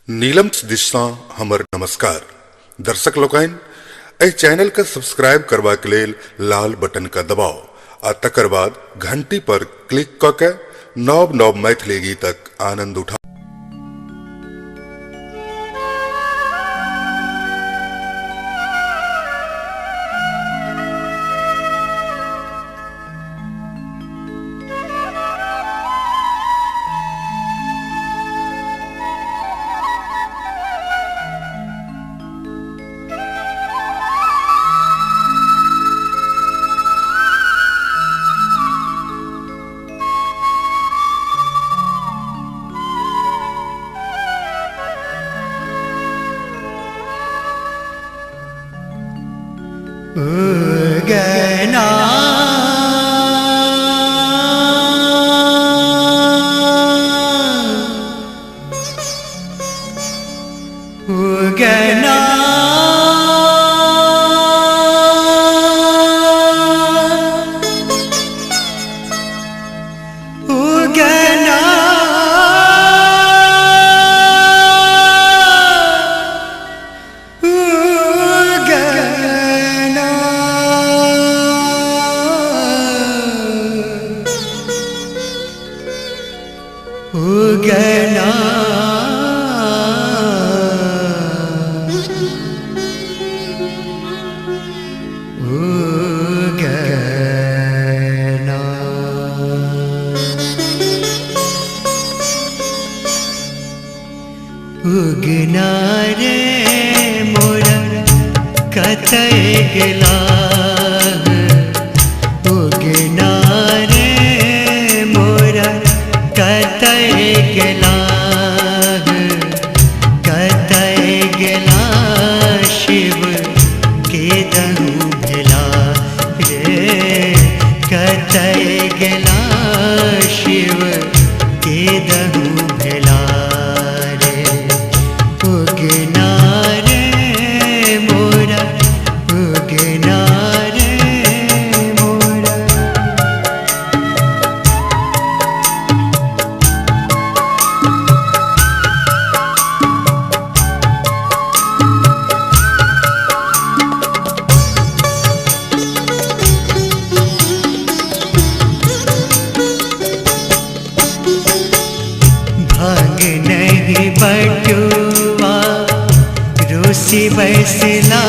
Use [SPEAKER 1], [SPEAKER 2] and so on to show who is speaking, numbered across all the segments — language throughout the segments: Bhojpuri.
[SPEAKER 1] नीलम दिशा हमर नमस्कार दर्शक लोकन एहि चैनल के सब्सक्राइब करबा के लेल लाल बटन का दबाव आ तकर बाद घंटी पर क्लिक क के नव नव मैथिली गीतक आनंद उठा।
[SPEAKER 2] गना गना गना उगना रे मोरा कतय गेला उगना रे मोरा कतय गेला कतय गेला शिव के दहु भेला रे कतय गेला शिव के दहु भेला रे उगना रे मोरा उगना रे मोरा। भाग नहीं बटुआ रूसी बैसला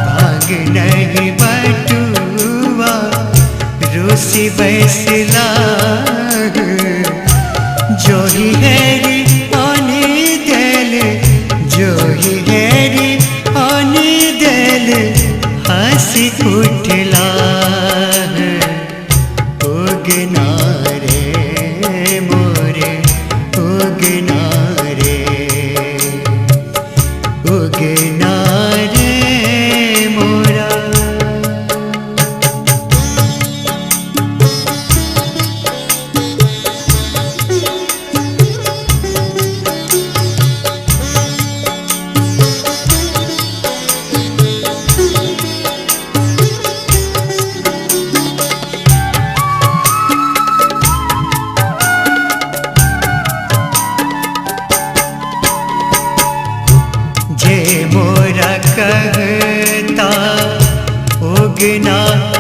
[SPEAKER 2] भाग नहीं बटुआ रूसी बैसला जो ही हैरी आनी दिल जो ही हैरी आनी दिल हंसी उठला उगना रे मोरे उगना रे उगना रे मोरा। जे मोरा कहता उगना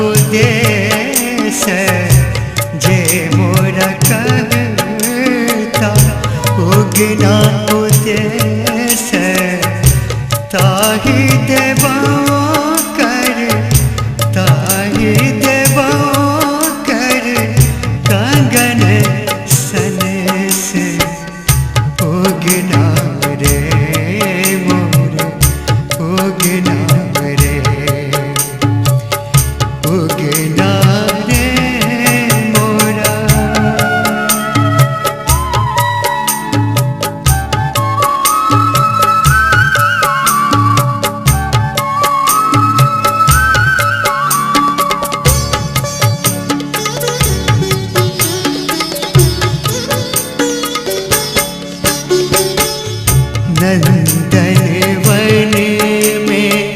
[SPEAKER 2] उदेश जे मोरा कहता उगना उदेश ताहि देवा कर ताहि देवा कर कंगन सनेस उगना रे मोरे उगना रे उगना रे मोरा। नंदन वन में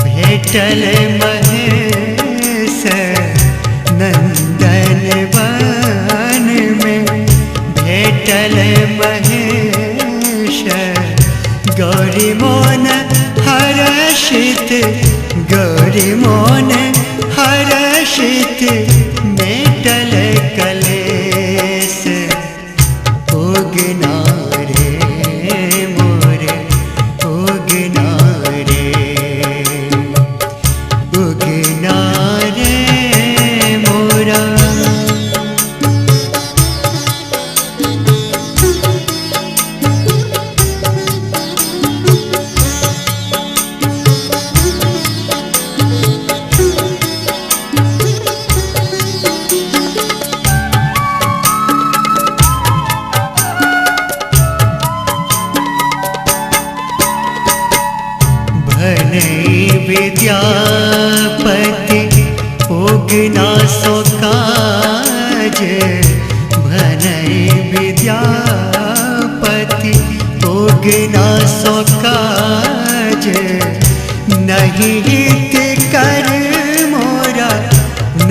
[SPEAKER 2] भेटल महेश नंदन वन में भेटल महेश गौरी मोन हर्षित गौरी मोन हर्षित मेटल कलेस उगना रे मोरे उगना रे उगना रे मोरा। विद्यापति उगना सो काज भनई विद्यापति उगना सो काज नहीं हित कर मोरा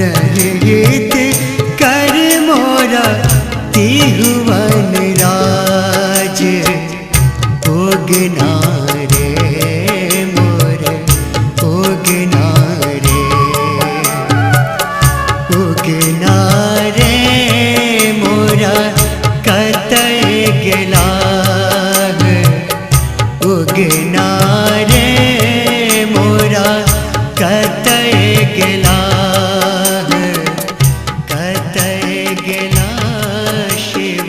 [SPEAKER 2] नहीं हित कर मोरा तिहुवन राज उगना उगना रे मोरा कतय गेला कतय गेला शिव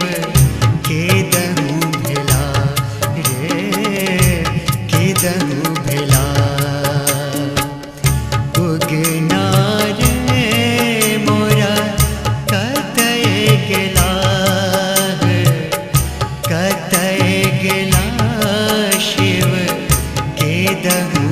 [SPEAKER 2] केदहु भेला रे केदहु भेला। उगना रे मोरा कतय गेला कतय गेला शिव केदहु